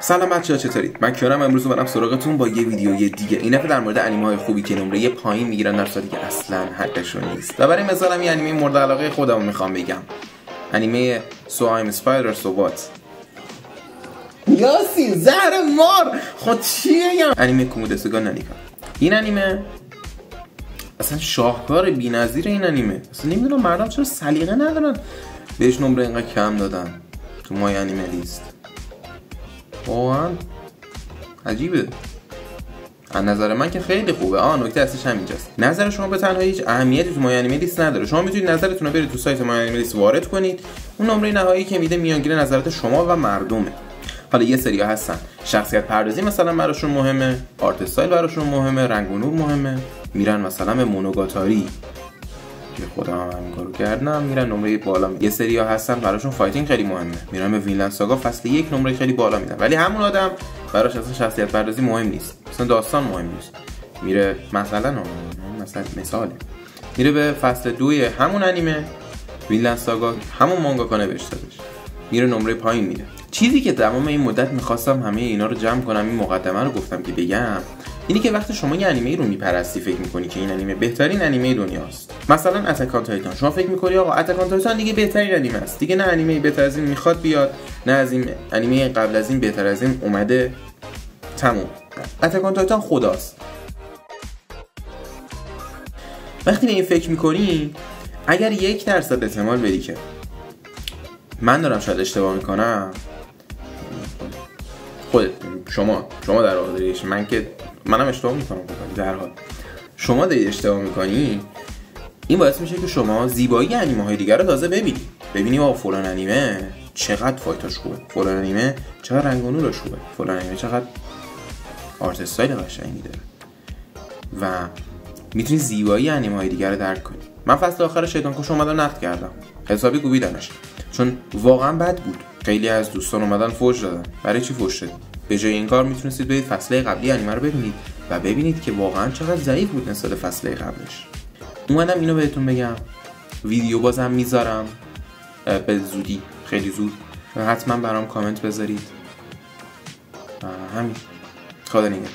سلام بچه‌ها، چطورید؟ من کیارم. امروز اومدم سراغتون با یه ویدیوی دیگه. این دفعه در مورد انیمه‌های خوبی که نمره پایین میگیرن در صورتی که اصلا حقشون نیست. و برای مثالم یه انیمه مورد علاقه خودمو میخوام بگم. انیمه So I'm Spider So What. یاسین زهر مار. خود چی بگم؟ انیمه کومودسوگا نانیکا. این انیمه اصلا شاهکار بی‌نظیر. این انیمه اصلا نمیدونم مردم چرا سلیقه ندارن بهش نمره اینقدر کم دادن تو مای انیمه لیست. واقعا عجیبه. از نظر من که خیلی خوبه. نکته اصلیش همینجاست. نظر شما به تنهایی هیچ اهمیتی تو مای انیمه لیست نداره. شما میتونید نظرتون رو برید تو سایت مای انیمه لیست وارد کنید. اون نمره نهایی که میده میانگین نظرات شما و مردمه. حالا یه سری ها هستن شخصیت پردازی مثلا براشون مهمه، آرت استایل براشون مهمه، رنگ و نور مهمه، میرن مثلا به مونوگاتاری که خودم هم همین کارو کردم، میرن نمره بالا میدن. یه سری ها هستن براشون فایتینگ خیلی مهمه، میرن به وینلند ساگا فصل 1 نمره خیلی بالا میدن. ولی همون آدم براش اصلا شخصیت پردازی مهم نیست، اصلا داستان مهم نیست. میره مثلا مثاله میره به فصل 2 همون انیمه وینلند ساگا، همون مانگاکا نوشتهش، میره نمره پایین میده. چیزی که تمام این مدت میخواستم همه اینا رو جمع کنم، این مقدمه رو گفتم که بگم، اینی که وقتی شما یه انیمه رو میپرستی فکر میکنی که این انیمه بهترین انیمه دنیاست، مثلا اتک آن تایتان، شما فکر میکنی آقا اتک آن تایتان دیگه بهترین انیمه است، دیگه نه انیمه بهتر از این میخواد بیاد، نه از این انیمه قبل از این بهتر از این اومده، تموم، اتک آن تایتان خداست. وقتی به این فکر میکنی، اگر 1% احتمال بدی که من دارم شاید اشتباه میکنم، خودت شما در واقع داریش، منم اشتباه میکنم در حال شما دارید اشتباه میکنی، این باعث میشه که شما زیبایی انیمه های دیگر رو تازه ببینی با فلان انیمه چقدر فایتاش خوبه، فلان انیمه چقدر رنگ و نورش خوبه، فلان انیمه چقدر آرت استایل قشنگی داره و میتونی زیبایی انیمه های دیگر رو درک کنی. من فصل آخر شیطان کش اومدم نقد کردم، حسابی کوبیدمش چون واقعا بد بود. خیلی از دوستان اومدن فوش دادن. برای چی فوش دادن؟ به جای این کار میتونستید برید فصل قبلی انیمه رو ببینید و ببینید که واقعا چقدر ضعیف بود نسبت فصل قبلش. اومدم اینو بهتون بگم. ویدیو بازم میذارم به زودی، خیلی زود. حتما برام کامنت بذارید. همین. خدا نگهدار.